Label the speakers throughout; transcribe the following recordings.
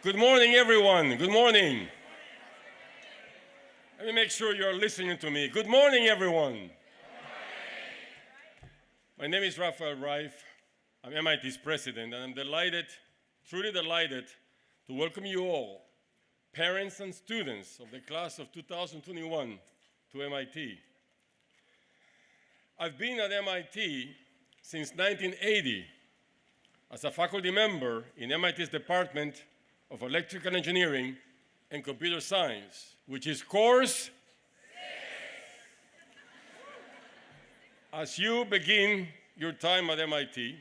Speaker 1: Good morning, everyone. Good morning. Let me make sure you're listening to me. Good morning, everyone. Good morning. My name is Rafael Reif. I'm MIT's president, and I'm delighted, truly delighted, to welcome you all, parents and students of the class of 2021, to MIT. I've been at MIT since 1980 as a faculty member in MIT's Department of Electrical Engineering and Computer Science, which is course 6. As you begin your time at MIT,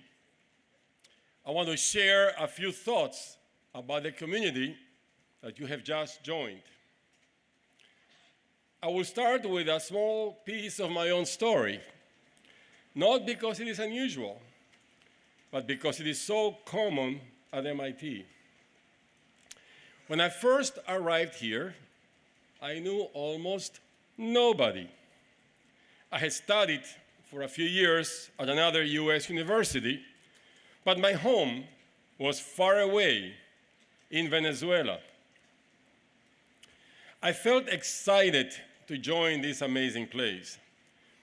Speaker 1: I want to share a few thoughts about the community that you have just joined. I will start with a small piece of my own story, not because it is unusual, but because it is so common at MIT. When I first arrived here, I knew almost nobody. I had studied for a few years at another US university, but my home was far away in Venezuela. I felt excited to join this amazing place,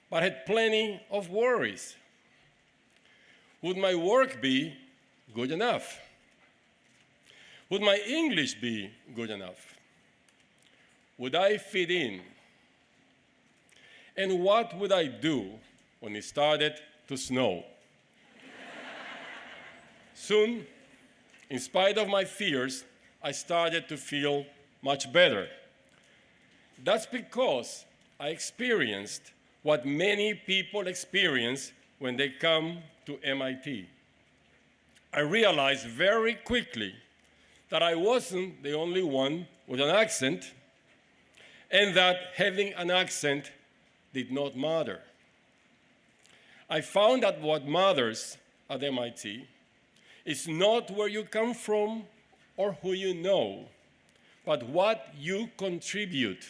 Speaker 1: but had plenty of worries. Would my work be good enough? Would my English be good enough? Would I fit in? And what would I do when it started to snow? Soon, in spite of my fears, I started to feel much better. That's because I experienced what many people experience when they come to MIT. I realized very quickly that I wasn't the only one with an accent, and that having an accent did not matter. I found that what matters at MIT is not where you come from or who you know, but what you contribute.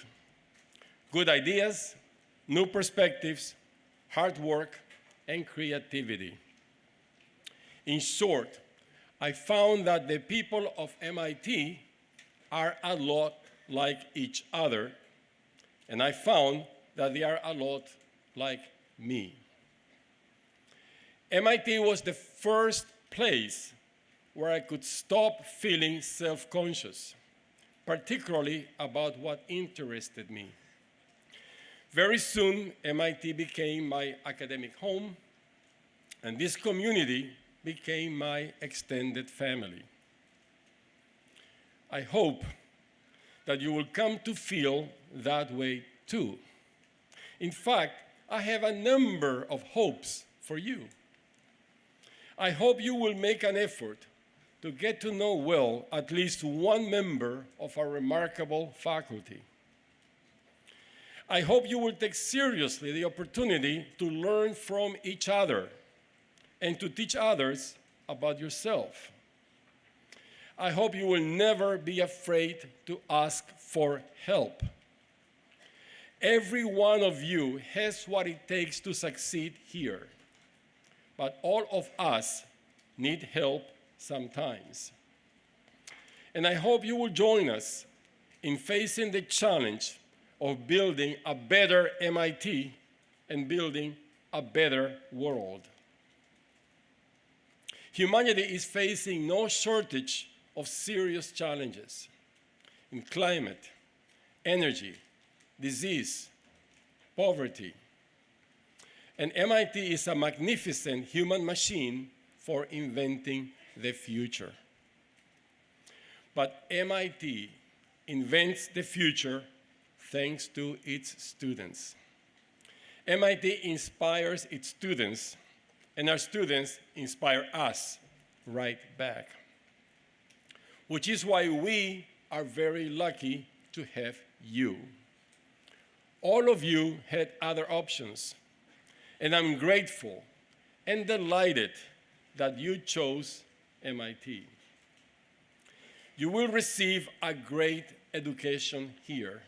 Speaker 1: Good ideas, new perspectives, hard work, and creativity. In short, I found that the people of MIT are a lot like each other, and I found that they are a lot like me. MIT was the first place where I could stop feeling self-conscious, particularly about what interested me. Very soon, MIT became my academic home, and this community became my extended family. I hope that you will come to feel that way too. In fact, I have a number of hopes for you. I hope you will make an effort to get to know well at least one member of our remarkable faculty. I hope you will take seriously the opportunity to learn from each other and to teach others about yourself. I hope you will never be afraid to ask for help. Every one of you has what it takes to succeed here, but all of us need help sometimes. And I hope you will join us in facing the challenge of building a better MIT and building a better world. Humanity is facing no shortage of serious challenges in climate, energy, disease, poverty. And MIT is a magnificent human machine for inventing the future. But MIT invents the future thanks to its students. MIT inspires its students, and our students inspire us right back. Which is why we are very lucky to have you. All of you had other options, and I'm grateful and delighted that you chose MIT. You will receive a great education here,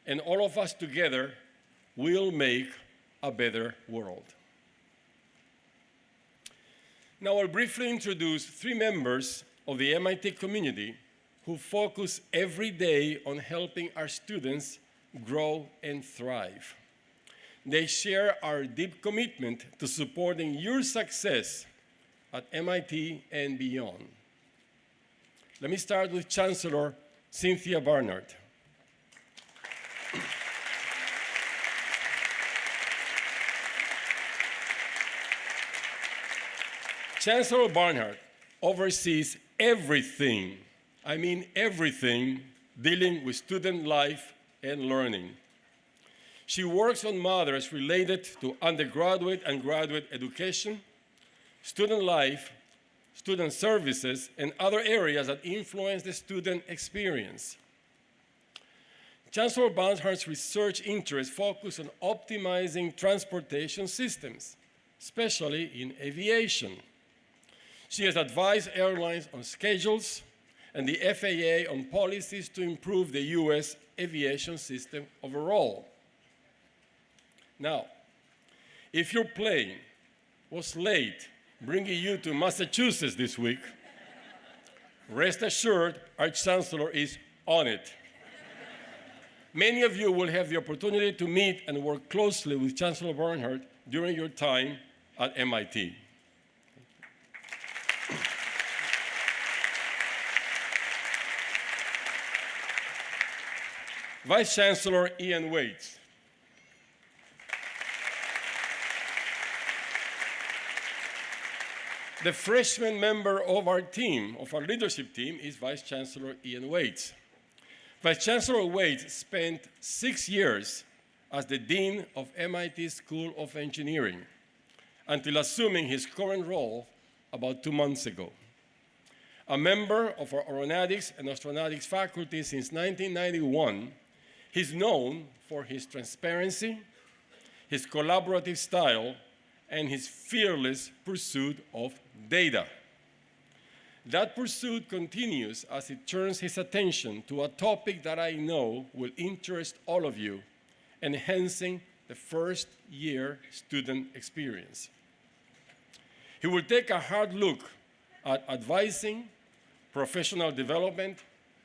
Speaker 1: and all of us together will make a better world. Now I'll briefly introduce three members of the MIT community who focus every day on helping our students grow and thrive. They share our deep commitment to supporting your success at MIT and beyond. Let me start with Chancellor Cynthia Barnard. Chancellor Barnard oversees everything, I mean everything, dealing with student life and learning. She works on matters related to undergraduate and graduate education, student life, student services, and other areas that influence the student experience. Chancellor Barnard's research interests focus on optimizing transportation systems, especially in aviation. She has advised airlines on schedules and the FAA on policies to improve the US aviation system overall. Now, if your plane was late bringing you to Massachusetts this week, rest assured our Chancellor is on it. Many of you will have the opportunity to meet and work closely with Chancellor Barnard during your time at MIT. Vice Chancellor Ian Waits. The freshman member of our team, of our leadership team, is Vice Chancellor Ian Waits. Vice Chancellor Waits spent 6 years as the Dean of MIT School of Engineering until assuming his current role about 2 months ago. A member of our aeronautics and astronautics faculty since 1991, he's known for his transparency, his collaborative style, and his fearless pursuit of data. That pursuit continues as he turns his attention to a topic that I know will interest all of you, enhancing the first-year student experience. He will take a hard look at advising, professional development,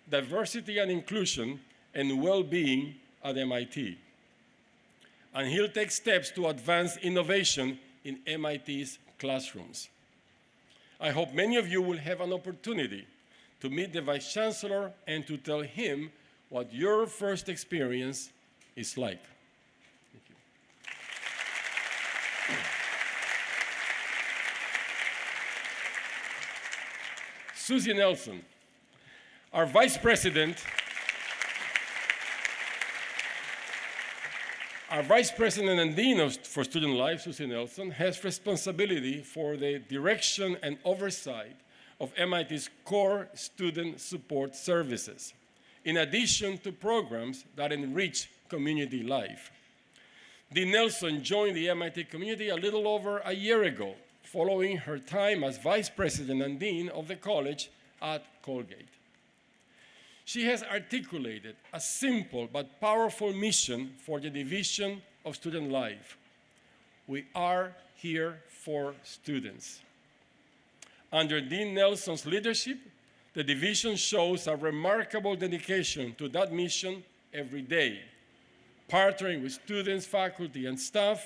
Speaker 1: diversity and inclusion, and well-being at MIT. And he'll take steps to advance innovation in MIT's classrooms. I hope many of you will have an opportunity to meet the Vice Chancellor and to tell him what your first experience is like. Thank you. Susie Nelson, our Vice President, Our Vice President and Dean for Student Life, Susie Nelson, has responsibility for the direction and oversight of MIT's core student support services, in addition to programs that enrich community life. Dean Nelson joined the MIT community a little over a year ago, following her time as Vice President and Dean of the college at Colgate. She has articulated a simple but powerful mission for the Division of Student Life. We are here for students. Under Dean Nelson's leadership, the division shows a remarkable dedication to that mission every day, partnering with students, faculty, and staff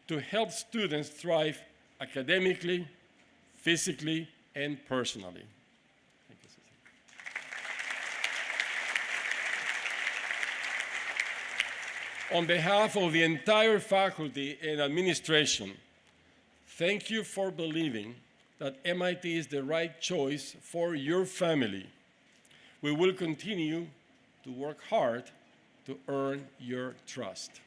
Speaker 1: to help students thrive academically, physically, and personally. Thank you, Susie. On behalf of the entire faculty and administration, thank you for believing that MIT is the right choice for your family. We will continue to work hard to earn your trust.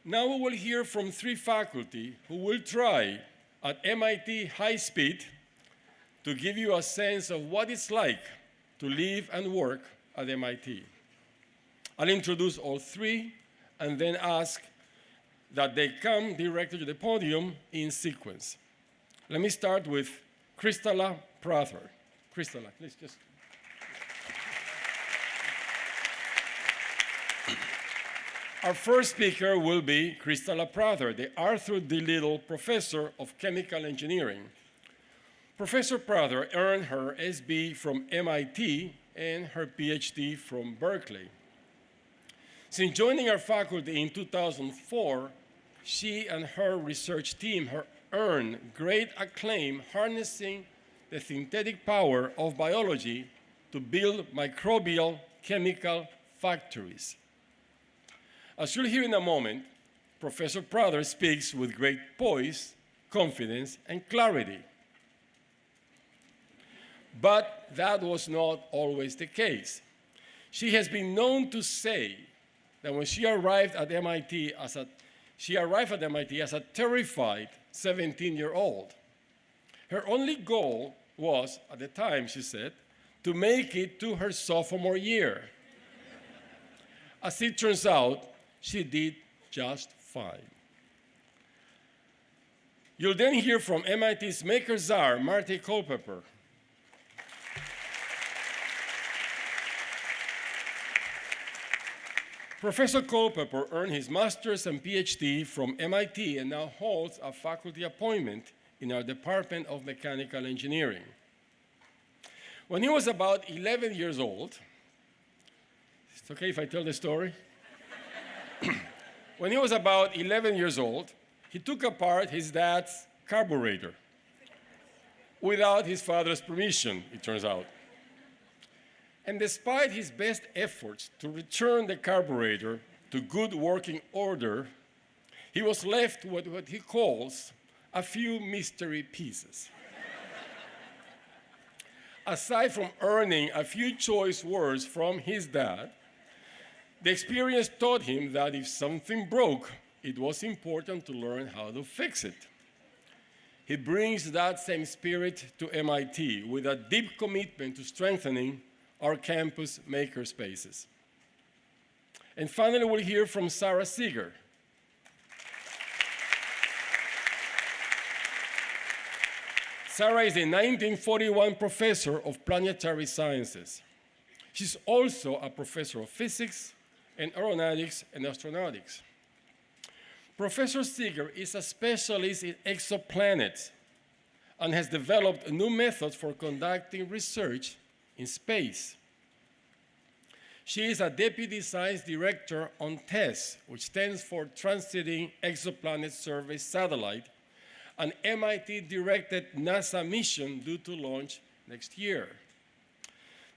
Speaker 1: Now we will hear from 3 faculty who will try at MIT high speed to give you a sense of what it's like to live and work at MIT. I'll introduce all 3 and then ask that they come directly to the podium in sequence. Let me start with Kristala Prather. Kristala, please just. Our first speaker will be Kristala Prather, the Arthur D. Little Professor of Chemical Engineering, Professor Prather earned her SB from MIT and her PhD from Berkeley. Since joining our faculty in 2004, she and her research team have earned great acclaim harnessing the synthetic power of biology to build microbial chemical factories. As you'll hear in a moment, Professor Prather speaks with great poise, confidence, and clarity. But that was not always the case. She has been known to say that when she arrived at MIT as a terrified 17-year-old. Her only goal was, at the time, she said, to make it to her sophomore year. As it turns out, she did just fine. You'll then hear from MIT's maker czar, Marty Culpepper. Professor Culpepper earned his master's and PhD from MIT and now holds a faculty appointment in our Department of Mechanical Engineering. When he was about 11 years old, it's okay if I tell the story? When he was about 11 years old, he took apart his dad's carburetor without his father's permission, it turns out. And despite his best efforts to return the carburetor to good working order, he was left with what he calls a few mystery pieces. Aside from earning a few choice words from his dad, the experience taught him that if something broke, it was important to learn how to fix it. He brings that same spirit to MIT with a deep commitment to strengthening our campus makerspaces. And finally, we'll hear from Sara Seager. Sara is a 1941 professor of planetary sciences. She's also a professor of physics and aeronautics and astronautics. Professor Seager is a specialist in exoplanets and has developed new methods for conducting research in space. She is a Deputy Science Director on TESS, which stands for Transiting Exoplanet Survey Satellite, an MIT-directed NASA mission due to launch next year.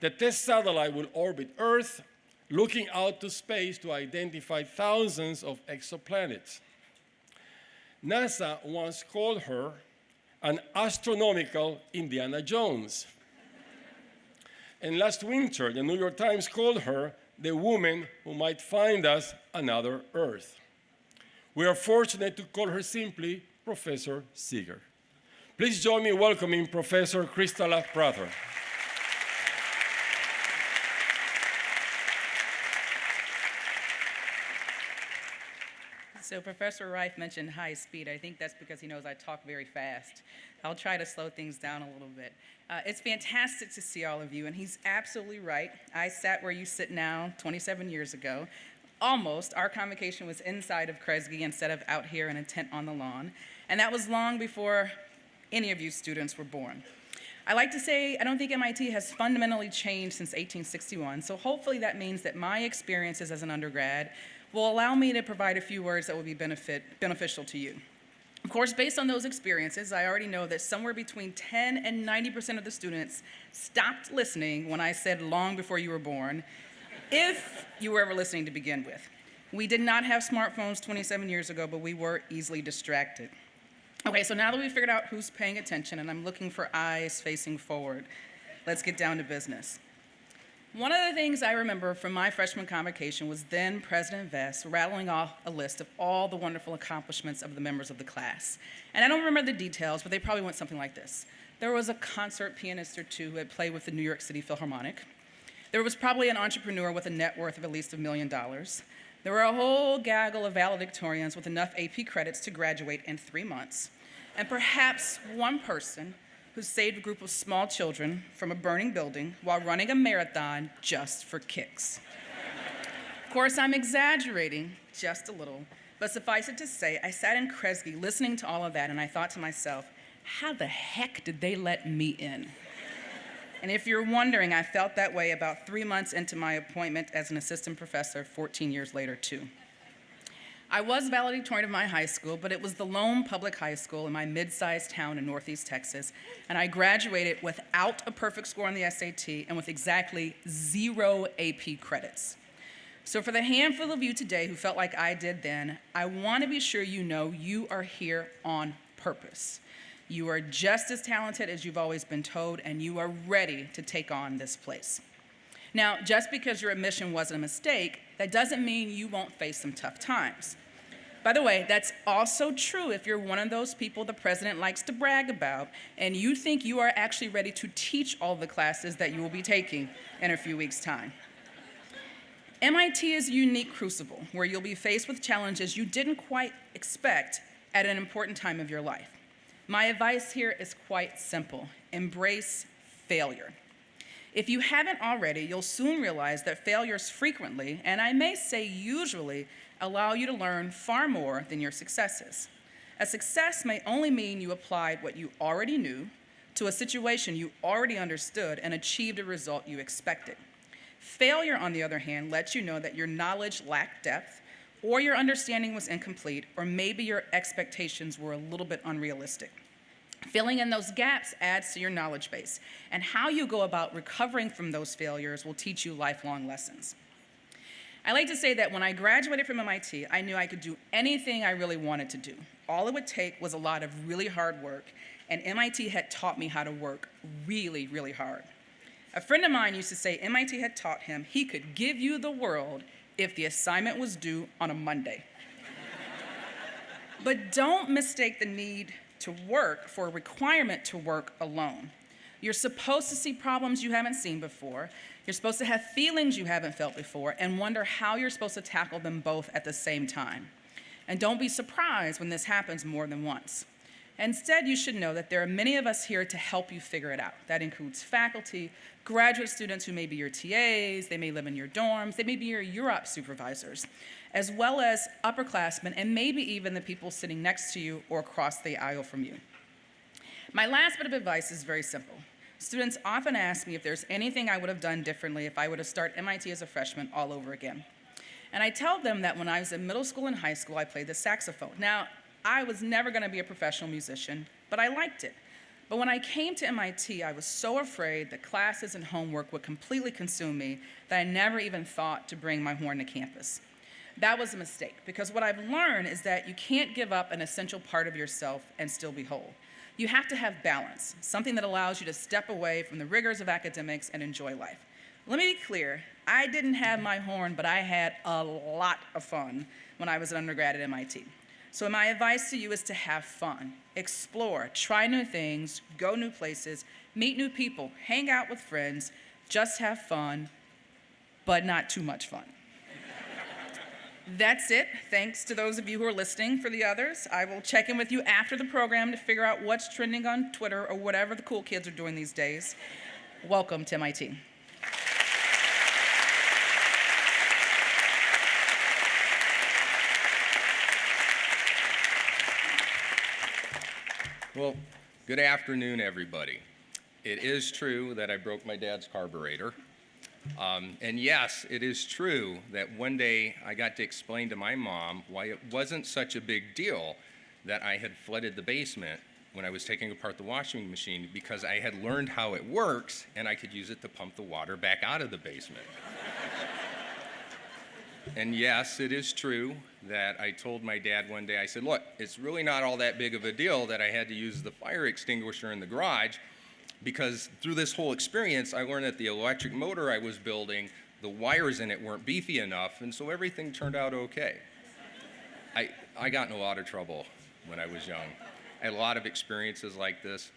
Speaker 1: The TESS satellite will orbit Earth, looking out to space to identify thousands of exoplanets. NASA once called her an astronomical Indiana Jones. And last winter, the New York Times called her the woman who might find us another Earth. We are fortunate to call her simply Professor Seager. Please join me in welcoming Professor Kristala Prather.
Speaker 2: So Professor Reif mentioned high speed. I think that's because he knows I talk very fast. I'll try to slow things down a little bit. It's fantastic to see all of you, and he's absolutely right. I sat where you sit now 27 years ago. Almost. Our convocation was inside of Kresge instead of out here in a tent on the lawn. And that was long before any of you students were born. I like to say I don't think MIT has fundamentally changed since 1861, so hopefully that means that my experiences as an undergrad will allow me to provide a few words that will be beneficial to you. Of course, based on those experiences, I already know that somewhere between 10 and 90% of the students stopped listening when I said long before you were born, if you were ever listening to begin with. We did not have smartphones 27 years ago, but we were easily distracted. Okay, so now that we've figured out who's paying attention, and I'm looking for eyes facing forward, let's get down to business. One of the things I remember from my freshman convocation was then President Vest rattling off a list of all the wonderful accomplishments of the members of the class. And I don't remember the details, but they probably went something like this. There was a concert pianist or two who had played with the New York City Philharmonic. There was probably an entrepreneur with a net worth of at least $1 million. There were a whole gaggle of valedictorians with enough AP credits to graduate in 3 months. And perhaps one person who saved a group of small children from a burning building while running a marathon just for kicks. Of course, I'm exaggerating just a little, but suffice it to say, I sat in Kresge listening to all of that, and I thought to myself, how the heck did they let me in? And if you're wondering, I felt that way about 3 months into my appointment as an assistant professor 14 years later, too. I was valedictorian of my high school, but it was the lone public high school in my mid-sized town in Northeast Texas, and I graduated without a perfect score on the SAT and with exactly 0 AP credits. So for the handful of you today who felt like I did then, I want to be sure you know you are here on purpose. You are just as talented as you've always been told, and you are ready to take on this place. Now, just because your admission wasn't a mistake, that doesn't mean you won't face some tough times. By the way, that's also true if you're one of those people the president likes to brag about, and you think you are actually ready to teach all the classes that you will be taking in a few weeks' time. MIT is a unique crucible where you'll be faced with challenges you didn't quite expect at an important time of your life. My advice here is quite simple. Embrace failure. If you haven't already, you'll soon realize that failures frequently, and I may say usually, allow you to learn far more than your successes. A success may only mean you applied what you already knew to a situation you already understood and achieved a result you expected. Failure, on the other hand, lets you know that your knowledge lacked depth, or your understanding was incomplete, or maybe your expectations were a little bit unrealistic. Filling in those gaps adds to your knowledge base, and how you go about recovering from those failures will teach you lifelong lessons. I like to say that when I graduated from MIT, I knew I could do anything I really wanted to do. All it would take was a lot of really hard work, and MIT had taught me how to work really, really hard. A friend of mine used to say MIT had taught him he could give you the world if the assignment was due on a Monday. But don't mistake the need to work for a requirement to work alone. You're supposed to see problems you haven't seen before. You're supposed to have feelings you haven't felt before and wonder how you're supposed to tackle them both at the same time. And don't be surprised when this happens more than once. Instead, you should know that there are many of us here to help you figure it out. That includes faculty, graduate students who may be your TAs, they may live in your dorms, they may be your UROP supervisors, as well as upperclassmen and maybe even the people sitting next to you or across the aisle from you. My last bit of advice is very simple. Students often ask me if there's anything I would have done differently if I were to start MIT as a freshman all over again. And I tell them that when I was in middle school and high school, I played the saxophone. Now, I was never going to be a professional musician, but I liked it. But when I came to MIT, I was so afraid that classes and homework would completely consume me that I never even thought to bring my horn to campus. That was a mistake, because what I've learned is that you can't give up an essential part of yourself and still be whole. You have to have balance, something that allows you to step away from the rigors of academics and enjoy life. Let me be clear, I didn't have my horn, but I had a lot of fun when I was an undergrad at MIT. So my advice to you is to have fun, explore, try new things, go new places, meet new people, hang out with friends, just have fun, but not too much fun. That's it. Thanks to those of you who are listening. For the others, I will check in with you after the program to figure out what's trending on Twitter or whatever the cool kids are doing these days. Welcome to MIT.
Speaker 3: Well, good afternoon, everybody. It is true that I broke my dad's carburetor. And yes, it is true that one day I got to explain to my mom why it wasn't such a big deal that I had flooded the basement when I was taking apart the washing machine, because I had learned how it works and I could use it to pump the water back out of the basement. And yes, it is true that I told my dad one day, I said, look, it's really not all that big of a deal that I had to use the fire extinguisher in the garage, because through this whole experience, I learned that the electric motor I was building, the wires in it weren't beefy enough, and so everything turned out okay. I got in a lot of trouble when I was young. I had a lot of experiences like this.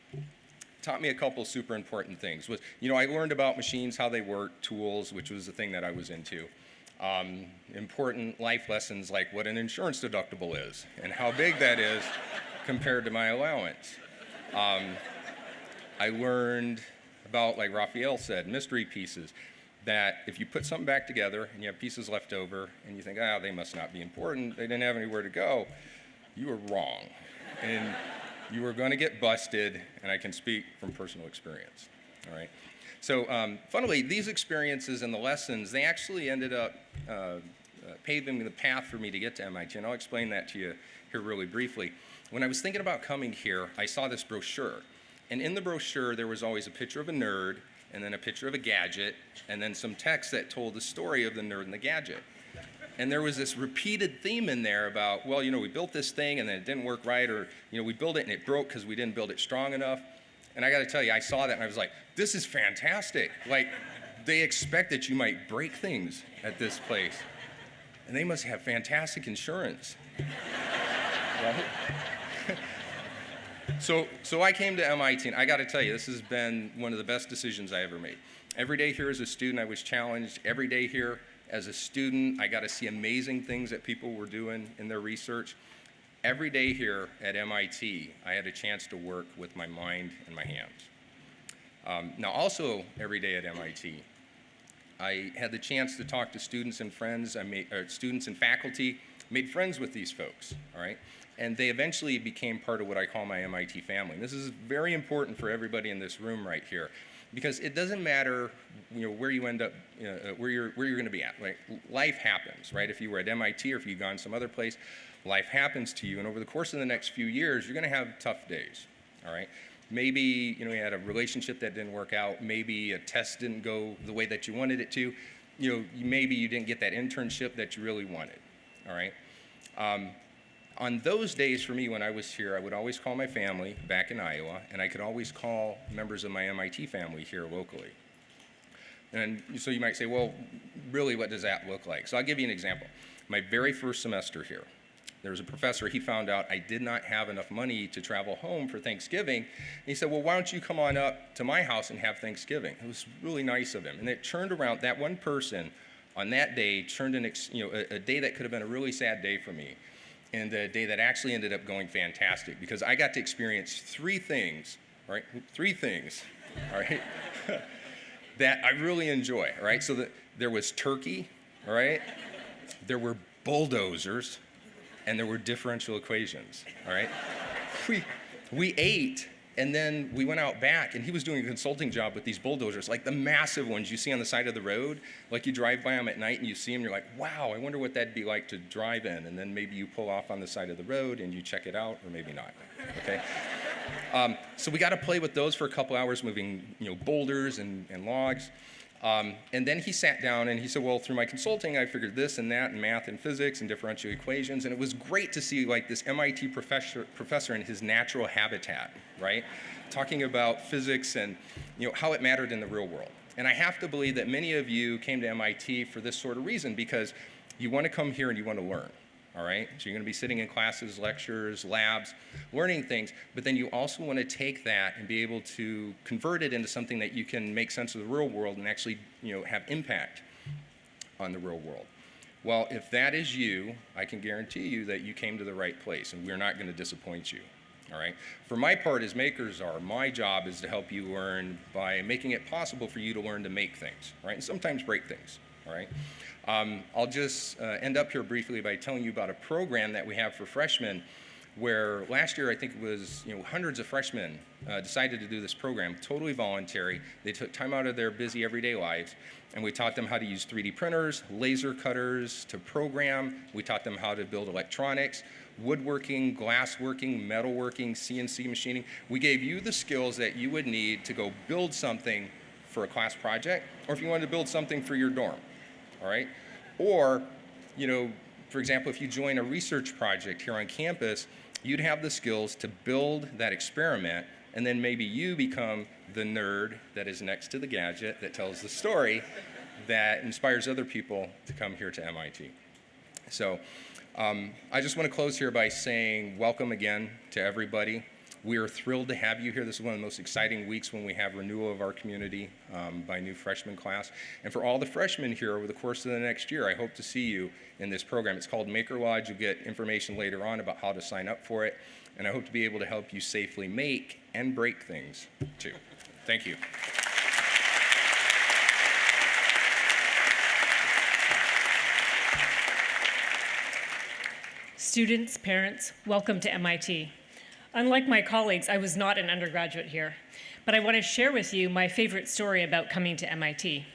Speaker 3: Taught me a couple super important things. I learned about machines, how they work, tools, which was the thing that I was into. Important life lessons like what an insurance deductible is and how big that is compared to my allowance. I learned about, like Rafael said, mystery pieces, that if you put something back together and you have pieces left over and you think, they must not be important, they didn't have anywhere to go, you were wrong. And You are going to get busted, and I can speak from personal experience. All right. So, funnily, these experiences and the lessons, they actually ended up paving the path for me to get to MIT, and I'll explain that to you here really briefly. When I was thinking about coming here, I saw this brochure, and in the brochure, there was always a picture of a nerd, and then a picture of a gadget, and then some text that told the story of the nerd and the gadget. And there was this repeated theme in there about, well, we built this thing and then it didn't work right, or, we built it and it broke because we didn't build it strong enough. And I got to tell you, I saw that and I was like, this is fantastic. Like, they expect that you might break things at this place. And they must have fantastic insurance. Right? So I came to MIT, and I got to tell you, this has been one of the best decisions I ever made. Every day here as a student, I was challenged. Every day here as a student, I got to see amazing things that people were doing in their research. Every day here at MIT, I had a chance to work with my mind and my hands. Now, also every day at MIT, I had the chance to talk to students and friends, students and faculty, made friends with these folks, all right? And they eventually became part of what I call my MIT family. And this is very important for everybody in this room right here, because it doesn't matter, where you end up, where you're going to be at. Right? Life happens, right? If you were at MIT or if you'd gone some other place, life happens to you, and over the course of the next few years, you're going to have tough days. All right. Maybe you had a relationship that didn't work out. Maybe a test didn't go the way that you wanted it to. Maybe you didn't get that internship that you really wanted. All right. On those days for me when I was here, I would always call my family back in Iowa, and I could always call members of my MIT family here locally. And so you might say, well, really, what does that look like? So I'll give you an example. My very first semester here, there was a professor, he found out I did not have enough money to travel home for Thanksgiving. And he said, well, why don't you come on up to my house and have Thanksgiving? It was really nice of him. And it turned around, that one person on that day turned a day that could have been a really sad day for me, and a day that actually ended up going fantastic, because I got to experience three things, all right, that I really enjoy, all right? So there was turkey, all right? There were bulldozers, and there were differential equations, all right? We ate, and then we went out back, and he was doing a consulting job with these bulldozers, like the massive ones you see on the side of the road. Like you drive by them at night and you see them, you're like, wow, I wonder what that'd be like to drive in. And then maybe you pull off on the side of the road and you check it out, or maybe not, okay? So we got to play with those for a couple hours, moving boulders and logs. And then he sat down and he said, well, through my consulting, I figured this and that, and math and physics and differential equations. And it was great to see like this MIT professor in his natural habitat, right? Talking about physics and how it mattered in the real world. And I have to believe that many of you came to MIT for this sort of reason, because you want to come here and you want to learn. All right, so you're going to be sitting in classes, lectures, labs, learning things, but then you also want to take that and be able to convert it into something that you can make sense of the real world and actually, have impact on the real world. Well, if that is you, I can guarantee you that you came to the right place, and we're not going to disappoint you. All right. For my part, as makers are, my job is to help you learn by making it possible for you to learn to make things, right, and sometimes break things. All right. I'll just end up here briefly by telling you about a program that we have for freshmen, where last year I think it was hundreds of freshmen decided to do this program, totally voluntary. They took time out of their busy everyday lives, and we taught them how to use 3D printers, laser cutters to program. We taught them how to build electronics, woodworking, glassworking, metalworking, CNC machining. We gave you the skills that you would need to go build something for a class project, or if you wanted to build something for your dorm. All right? Or, for example, if you join a research project here on campus, you'd have the skills to build that experiment, and then maybe you become the nerd that is next to the gadget that tells the story that inspires other people to come here to MIT. So I just want to close here by saying welcome again to everybody. We are thrilled to have you here. This is one of the most exciting weeks when we have renewal of our community by new freshman class. And for all the freshmen here over the course of the next year, I hope to see you in this program. It's called Maker Lodge. You'll get information later on about how to sign up for it. And I hope to be able to help you safely make and break things, too. Thank you.
Speaker 4: Students, parents, welcome to MIT. Unlike my colleagues, I was not an undergraduate here, but I want to share with you my favorite story about coming to MIT.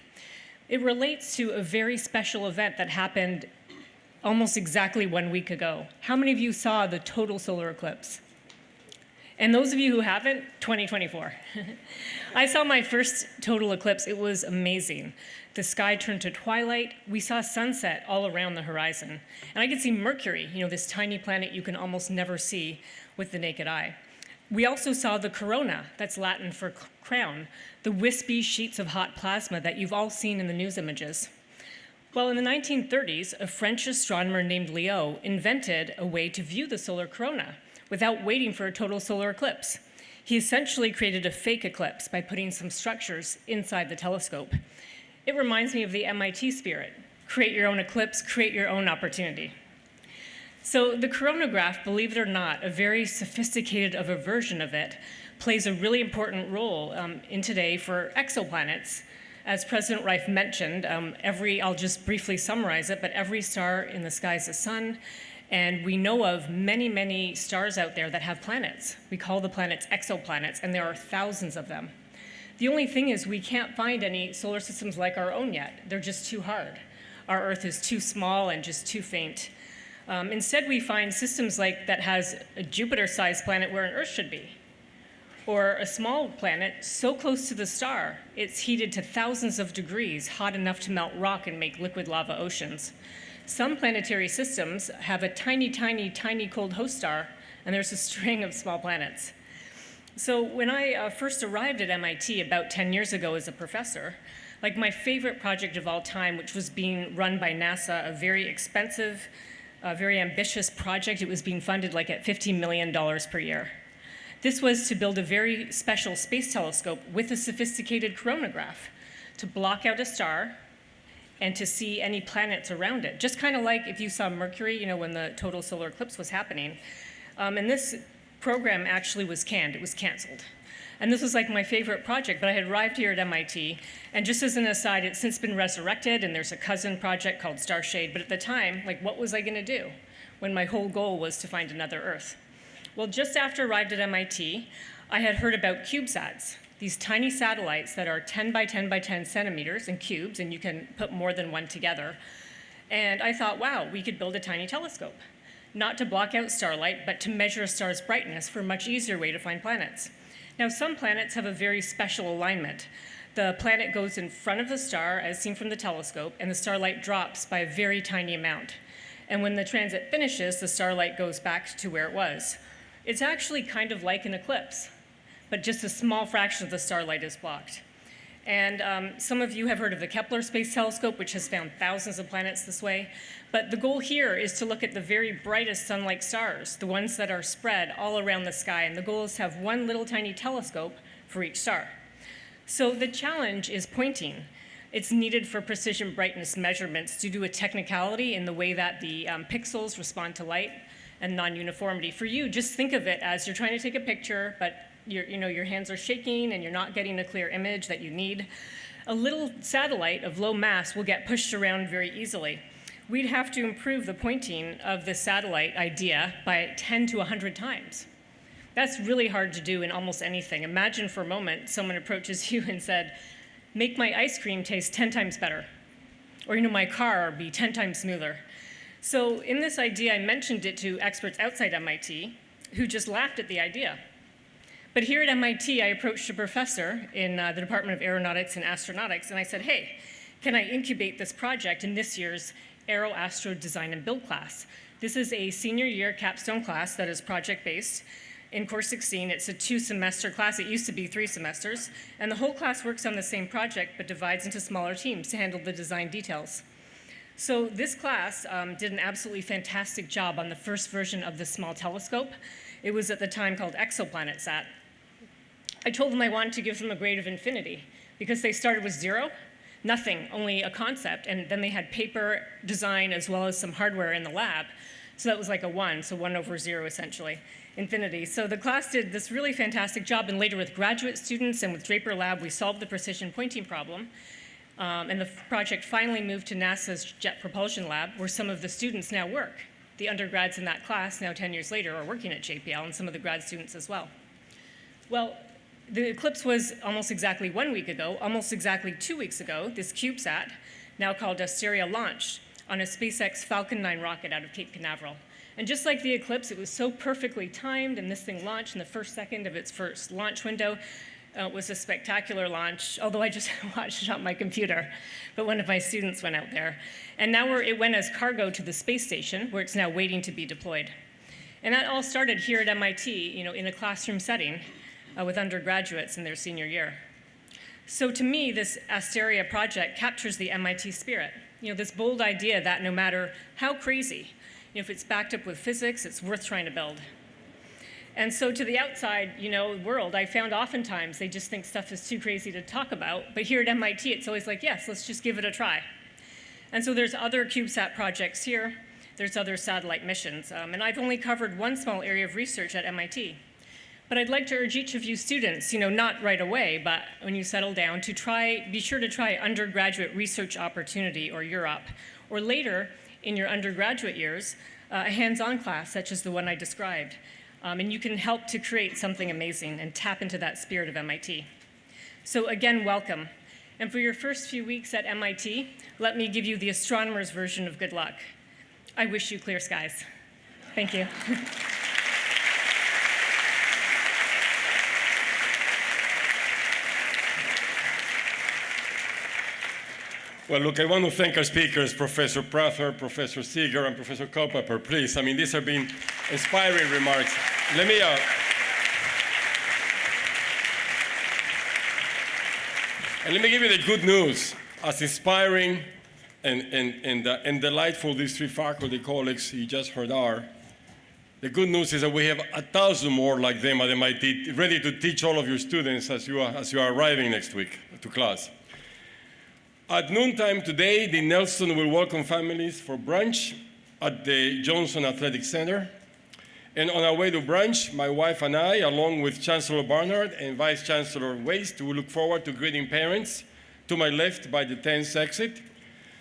Speaker 4: It relates to a very special event that happened almost exactly 1 week ago. How many of you saw the total solar eclipse? And those of you who haven't, 2024. I saw my first total eclipse. It was amazing. The sky turned to twilight. We saw sunset all around the horizon. And I could see Mercury, this tiny planet you can almost never see with the naked eye. We also saw the corona, that's Latin for crown, the wispy sheets of hot plasma that you've all seen in the news images. Well, in the 1930s, a French astronomer named Leo invented a way to view the solar corona without waiting for a total solar eclipse. He essentially created a fake eclipse by putting some structures inside the telescope. It reminds me of the MIT spirit. Create your own eclipse, create your own opportunity. So the coronagraph, believe it or not, a very sophisticated of a version of it, plays a really important role in today for exoplanets. As President Reif mentioned, I'll just briefly summarize it, but every star in the sky is a sun, and we know of many, many stars out there that have planets. We call the planets exoplanets, and there are thousands of them. The only thing is we can't find any solar systems like our own yet. They're just too hard. Our Earth is too small and just too faint. Instead, we find systems like that has a Jupiter-sized planet where an Earth should be, or a small planet so close to the star, it's heated to thousands of degrees, hot enough to melt rock and make liquid lava oceans. Some planetary systems have a tiny, tiny, tiny cold host star, and there's a string of small planets. So when I first arrived at MIT about 10 years ago as a professor, like my favorite project of all time, which was being run by NASA, a very expensive, very ambitious project, it was being funded like at $50 million per year. This was to build a very special space telescope with a sophisticated coronagraph to block out a star and to see any planets around it. Just kind of like if you saw Mercury, when the total solar eclipse was happening. And this program actually was canned, it was canceled. And this was like my favorite project, but I had arrived here at MIT, and just as an aside, it's since been resurrected, and there's a cousin project called Starshade, but at the time, what was I gonna do when my whole goal was to find another Earth? Well, just after I arrived at MIT, I had heard about CubeSats, these tiny satellites that are 10 by 10 by 10 centimeters in cubes, and you can put more than one together. And I thought, wow, we could build a tiny telescope, not to block out starlight, but to measure a star's brightness for a much easier way to find planets. Now, some planets have a very special alignment. The planet goes in front of the star, as seen from the telescope, and the starlight drops by a very tiny amount. And when the transit finishes, the starlight goes back to where it was. It's actually kind of like an eclipse, but just a small fraction of the starlight is blocked. And some of you have heard of the Kepler Space Telescope, which has found thousands of planets this way. But the goal here is to look at the very brightest sun-like stars, the ones that are spread all around the sky. And the goal is to have one little tiny telescope for each star. So the challenge is pointing. It's needed for precision brightness measurements due to a technicality in the way that the pixels respond to light and non-uniformity. For you, just think of it as you're trying to take a picture, but your hands are shaking and you're not getting a clear image that you need. A little satellite of low mass will get pushed around very easily. We'd have to improve the pointing of the satellite idea by 10 to 100 times. That's really hard to do in almost anything. Imagine for a moment someone approaches you and said, make my ice cream taste 10 times better. Or my car be 10 times smoother. So in this idea, I mentioned it to experts outside MIT who just laughed at the idea. But here at MIT, I approached a professor in the Department of Aeronautics and Astronautics, and I said, hey, can I incubate this project in this year's Aero Astro Design and Build class? This is a senior year capstone class that is project-based. In Course 16, it's a 2-semester class. It used to be 3 semesters. And the whole class works on the same project, but divides into smaller teams to handle the design details. So this class did an absolutely fantastic job on the first version of the small telescope. It was at the time called ExoplanetSat. I told them I wanted to give them a grade of infinity because they started with 0, nothing, only a concept, and then they had paper design as well as some hardware in the lab. So that was like a 1, so 1 over 0 essentially, infinity. So the class did this really fantastic job, and later with graduate students and with Draper Lab, we solved the precision pointing problem. And the project finally moved to NASA's Jet Propulsion Lab, where some of the students now work. The undergrads in that class, now 10 years later, are working at JPL, and some of the grad students as well. Well, the eclipse was almost exactly 1 week ago. Almost exactly 2 weeks ago, this CubeSat, now called Asteria, launched on a SpaceX Falcon 9 rocket out of Cape Canaveral. And just like the eclipse, it was so perfectly timed, and this thing launched in the first second of its first launch window. It was a spectacular launch, although I just watched it on my computer, but one of my students went out there. And now it went as cargo to the space station, where it's now waiting to be deployed. And that all started here at MIT, in a classroom setting with undergraduates in their senior year. So to me, this Asteria project captures the MIT spirit. This bold idea that no matter how crazy, if it's backed up with physics, it's worth trying to build. And so to the outside, world, I found oftentimes they just think stuff is too crazy to talk about. But here at MIT, it's always like, yes, let's just give it a try. And so there's other CubeSat projects here. There's other satellite missions. And I've only covered one small area of research at MIT. But I'd like to urge each of you students, not right away, but when you settle down, to be sure to try undergraduate research opportunity, or UROP, or later in your undergraduate years, a hands-on class such as the one I described. And you can help to create something amazing and tap into that spirit of MIT. So again, welcome. And for your first few weeks at MIT, let me give you the astronomer's version of good luck. I wish you clear skies. Thank you.
Speaker 1: Well, look, I want to thank our speakers, Professor Prather, Professor Seager, and Professor Culpepper. Please, these have been inspiring remarks. Let me give you the good news. As inspiring and delightful these three faculty colleagues you just heard are, the good news is that we have 1,000 more like them at MIT ready to teach all of your students as you are arriving next week to class. At noontime today, the Nelson will welcome families for brunch at the Johnson Athletic Center. And on our way to brunch, my wife and I, along with Chancellor Barnard and Vice Chancellor Waste, will look forward to greeting parents to my left by the 10th exit.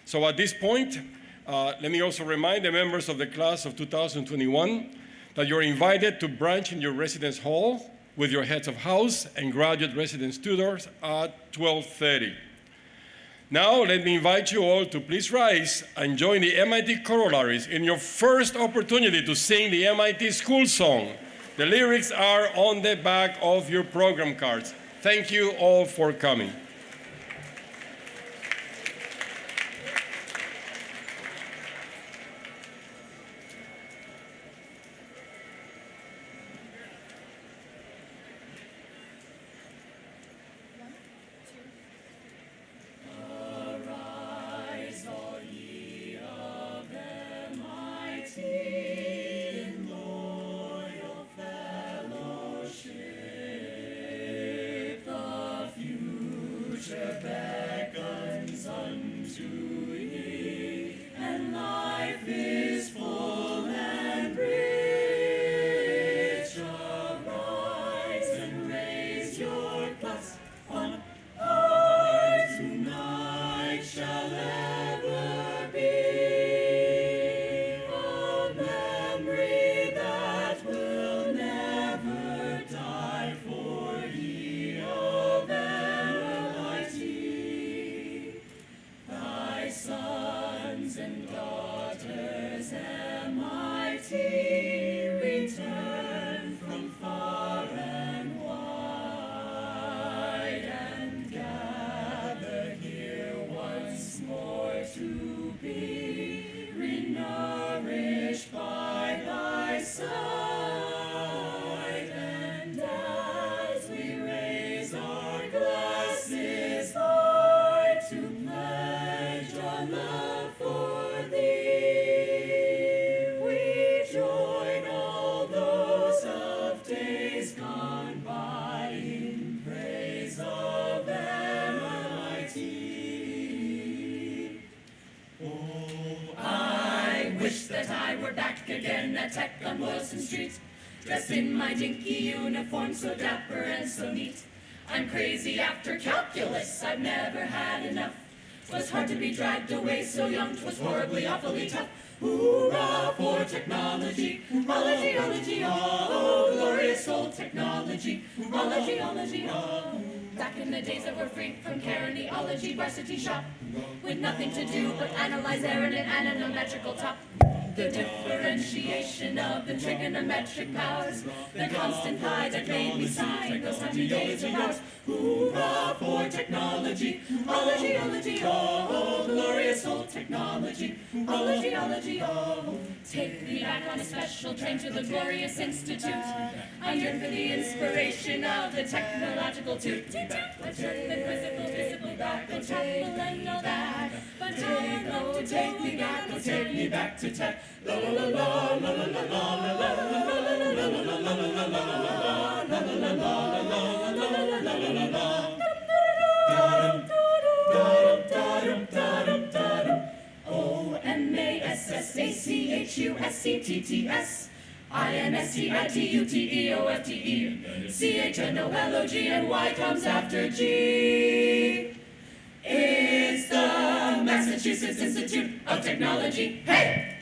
Speaker 1: So at this point, let me also remind the members of the class of 2021 that you're invited to brunch in your residence hall with your heads of house and graduate residence tutors at 12:30. Now, let me invite you all to please rise and join the MIT Corollaries in your first opportunity to sing the MIT school song. The lyrics are on the back of your program cards. Thank you all for coming.
Speaker 5: Dressed in my dinky uniform, so dapper and so neat. I'm crazy after calculus, I've never had enough. 'Twas hard to be dragged away so young, 'twas horribly, awfully tough. Hoorah for technology, ology, ology, oh, glorious old technology, ology, ology, oh. Back in the days that were free from Carneology varsity shop, with nothing to do but analyze error in an anometrical top. The differentiation of the trigonometric powers, the constant pi that made me sigh in those happy days of ours. Hoorah for technology, ology, ology, oh, glorious old technology, ology, ology, oh. Take me back on a special train to the glorious institute. I yearn for the inspiration of the technological toot. But turn the quizzical, visible back, and chapel and all that. But oh, take me back, oh, take me back to tech. La la la la la la la la la O M A S S A C H U S C T T S I N S T I T U T E O F T E C H N O L O G and Y comes after G. It's the Massachusetts Institute of Technology. Hey!